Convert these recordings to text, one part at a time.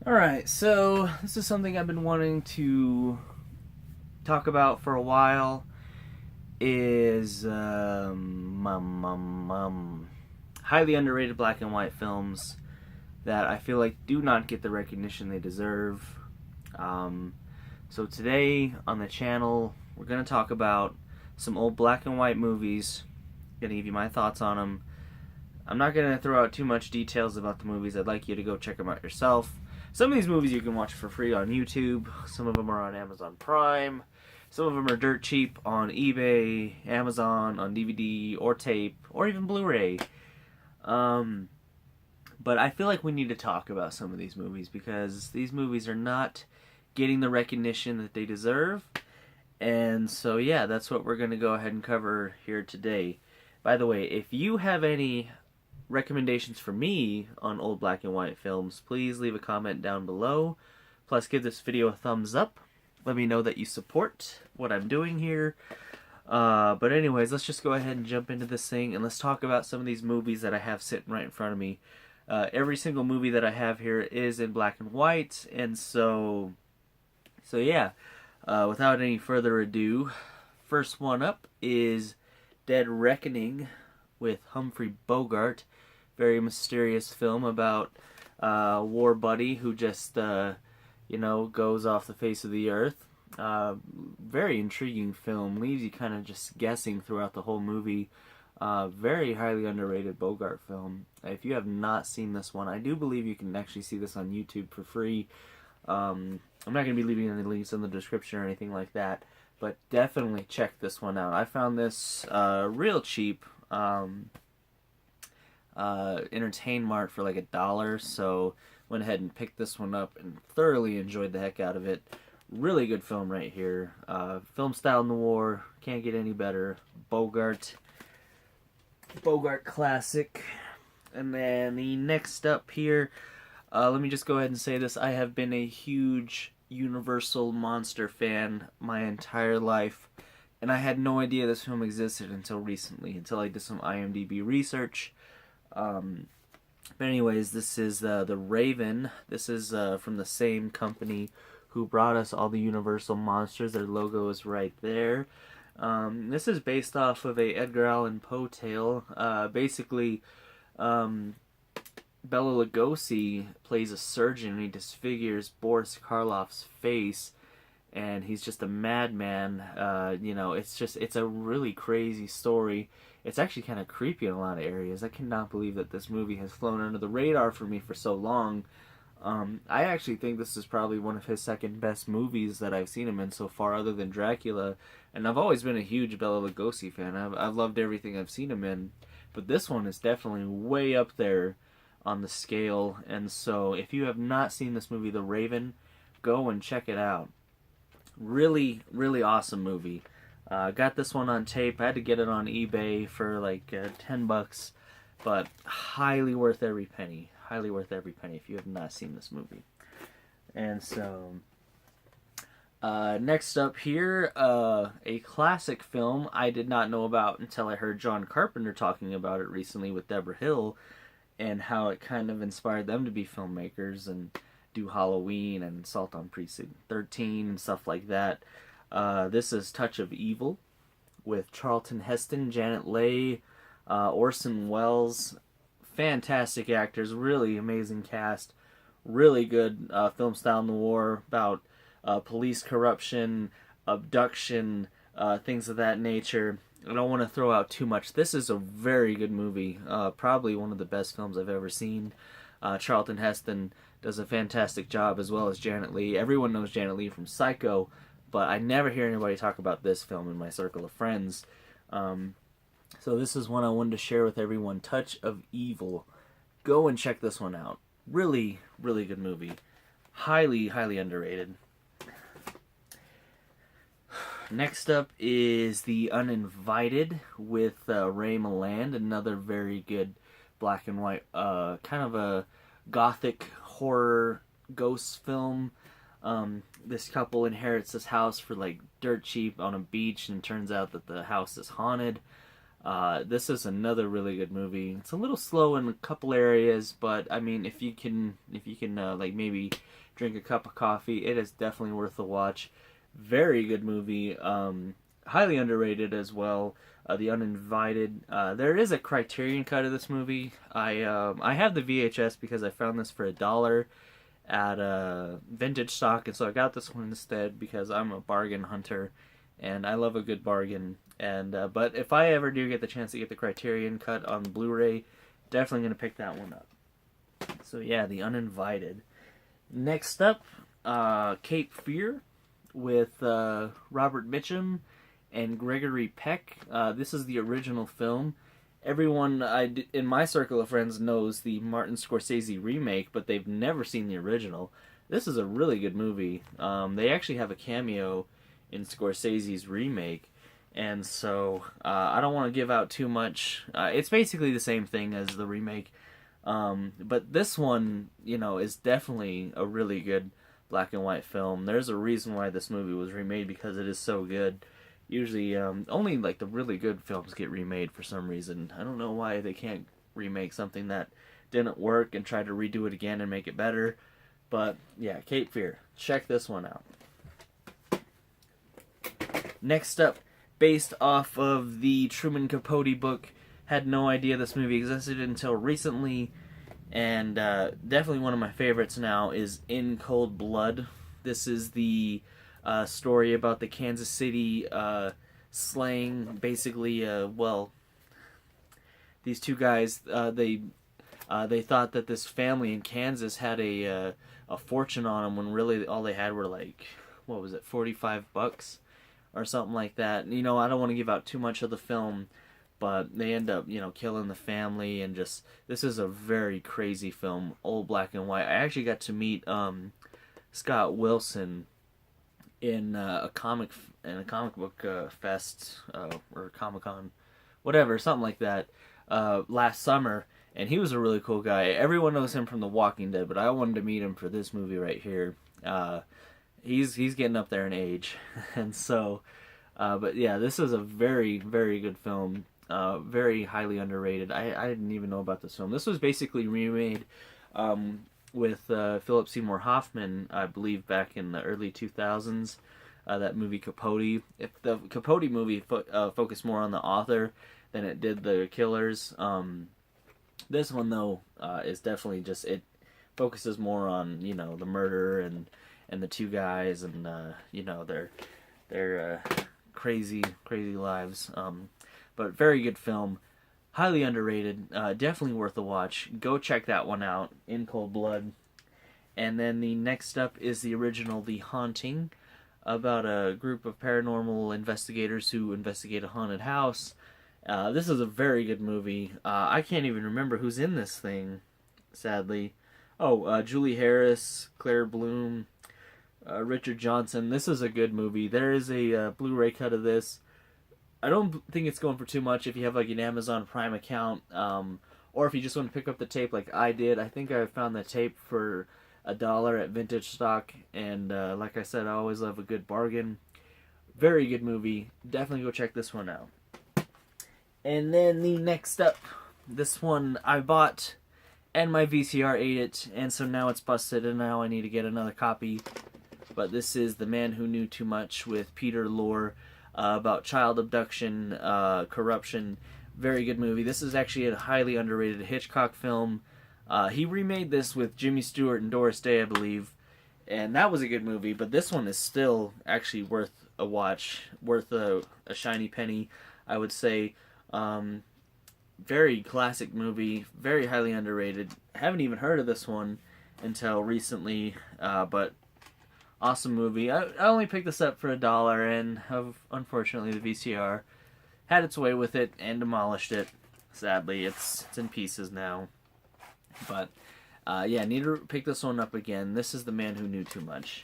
Alright, so this is something I've been wanting to talk about for a while. Is highly underrated black and white films that I feel like do not get the recognition they deserve. Um, so today on the channel, we're going to talk about some old black and white movies. Going to give you my thoughts on them. I'm not going to throw out too much details about the movies. I'd like you to go check them out yourself. Some of these movies you can watch for free on YouTube. Some of them are on Amazon Prime. Some of them are dirt cheap on eBay, Amazon, on DVD or tape, or even Blu-ray. But I feel like we need to talk about some of these movies because these movies are not getting the recognition that they deserve. And so, yeah, that's what we're going to go ahead and cover here today. By the way, if you have any recommendations for me on old black and white films, please leave a comment down below. Plus, give this video a thumbs up. Let me know that you support what I'm doing here. But anyways, let's just go ahead and jump into this thing, and let's talk about some of these movies that I have sitting right in front of me. Every single movie that I have here is in black and white, and so yeah. Without any further ado, first one up is Dead Reckoning with Humphrey Bogart. Very mysterious film about a war buddy who just, goes off the face of the earth. Very intriguing film. Leaves you kind of just guessing throughout the whole movie. Very highly underrated Bogart film. If you have not seen this one, I do believe you can actually see this on YouTube for free. I'm not going to be leaving any links in the description or anything like that, but definitely check this one out. I found this real cheap. Entertain Mart for like $1, so went ahead and picked this one up and thoroughly enjoyed the heck out of it. Really good film right here. Film style noir, can't get any better. Bogart classic. And then the next up here, let me just go ahead and say this. I have been a huge Universal Monster fan my entire life, and I had no idea this film existed until recently, until I did some IMDb research. But anyways, this is The Raven. This is from the same company who brought us all the Universal Monsters. Their logo is right there. This is based off of a Edgar Allan Poe tale. Basically, Bela Lugosi plays a surgeon and he disfigures Boris Karloff's face, and he's just a madman. It's a really crazy story. It's actually kind of creepy in a lot of areas. I cannot believe that this movie has flown under the radar for me for so long. I actually think this is probably one of his second best movies that I've seen him in so far, other than Dracula. And I've always been a huge Bela Lugosi fan. I've loved everything I've seen him in. But this one is definitely way up there on the scale. And so if you have not seen this movie, The Raven, go and check it out. Really, really awesome movie. Got this one on tape. I had to get it on eBay for like $10, but highly worth every penny. Highly worth every penny if you have not seen this movie. And so, next up here, a classic film I did not know about until I heard John Carpenter talking about it recently with Deborah Hill, and how it kind of inspired them to be filmmakers and do Halloween and Assault on Precinct 13 and stuff like that. This is Touch of Evil with Charlton Heston, Janet Leigh, Orson Welles. Fantastic actors, really amazing cast, really good film style noir about police corruption, abduction, things of that nature. I don't want to throw out too much. This is a very good movie, probably one of the best films I've ever seen. Charlton Heston does a fantastic job, as well as Janet Leigh. Everyone knows Janet Leigh from Psycho, but I never hear anybody talk about this film in my circle of friends. So this is one I wanted to share with everyone. Touch of Evil. Go and check this one out. Really, really good movie. Highly, highly underrated. Next up is The Uninvited with Ray Milland. Another very good black and white, kind of a gothic horror ghost film. This couple inherits this house for like dirt cheap on a beach, and it turns out that the house is haunted. This is another really good movie. It's a little slow in a couple areas, but I mean, if you can like maybe drink a cup of coffee, it is definitely worth a watch. Very good movie. Highly underrated as well. The Uninvited. There is a Criterion cut of this movie. I have the VHS because I found this for $1 at Vintage Stock, and so I got this one instead because I'm a bargain hunter, and I love a good bargain. And but if I ever do get the chance to get the Criterion cut on Blu-ray, definitely gonna pick that one up. So yeah, The Uninvited. Next up, Cape Fear with Robert Mitchum and Gregory Peck. This is the original film. Everyone in my circle of friends knows the Martin Scorsese remake, but they've never seen the original. This is a really good movie. They actually have a cameo in Scorsese's remake, and so I don't want to give out too much. It's basically the same thing as the remake, but this one, is definitely a really good black and white film. There's a reason why this movie was remade, because it is so good. Usually, only like the really good films get remade for some reason. I don't know why they can't remake something that didn't work and try to redo it again and make it better. But yeah, Cape Fear. Check this one out. Next up, based off of the Truman Capote book, had no idea this movie existed until recently, and definitely one of my favorites now is In Cold Blood. This is the story about the Kansas City slaying, basically, these two guys, they thought that this family in Kansas had a fortune on them, when really all they had were like, what was it, $45 or something like that. I don't want to give out too much of the film, but they end up, killing the family, and just, this is a very crazy film, old black and white. I actually got to meet Scott Wilson in a comic book fest, or Comic-Con, whatever, something like that, last summer, and he was a really cool guy. Everyone knows him from The Walking Dead, but I wanted to meet him for this movie right here. He's getting up there in age, and so, but yeah, this is a very, very good film. Very highly underrated. I didn't even know about this film. This was basically remade with Philip Seymour Hoffman, I believe, back in the early 2000s. That movie Capote. If the Capote movie focused more on the author than it did the killers, this one though is definitely just, it focuses more on the murder and the two guys, and their crazy lives. But very good film, highly underrated, definitely worth a watch. Go check that one out, In Cold Blood. And then the next up is the original The Haunting, about a group of paranormal investigators who investigate a haunted house. This is a very good movie. I can't even remember who's in this thing, sadly. Julie Harris, Claire Bloom, Richard Johnson. This is a good movie. There is a Blu-ray cut of this. I don't think it's going for too much if you have like an Amazon Prime account, or if you just want to pick up the tape like I did. I think I found the tape for $1 at Vintage Stock, and like I said, I always love a good bargain. Very good movie. Definitely go check this one out. And then the next up, this one I bought, and my VCR ate it, and so now it's busted, and now I need to get another copy. But this is The Man Who Knew Too Much with Peter Lorre, about child abduction, corruption. Very good movie. This is actually a highly underrated Hitchcock film. He remade this with Jimmy Stewart and Doris Day, I believe, and that was a good movie, but this one is still actually worth a watch, worth a shiny penny, I would say. Very classic movie, very highly underrated. I haven't even heard of this one until recently, but awesome movie. I only picked this up for $1, and unfortunately the VCR had its way with it and demolished it. Sadly, it's in pieces now. But yeah, need to pick this one up again. This is The Man Who Knew Too Much.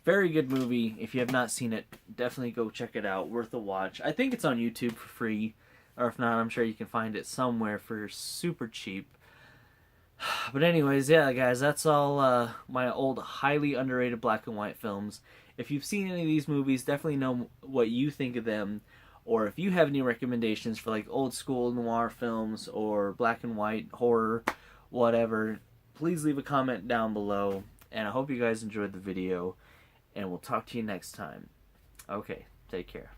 Very good movie. If you have not seen it, definitely go check it out. Worth a watch. I think it's on YouTube for free, or if not, I'm sure you can find it somewhere for super cheap. But anyways, yeah, guys, that's all my old highly underrated black and white films. If you've seen any of these movies, definitely know what you think of them, or if you have any recommendations for like old school noir films or black and white horror, whatever, please leave a comment down below. And I hope you guys enjoyed the video, and we'll talk to you next time. Okay, take care.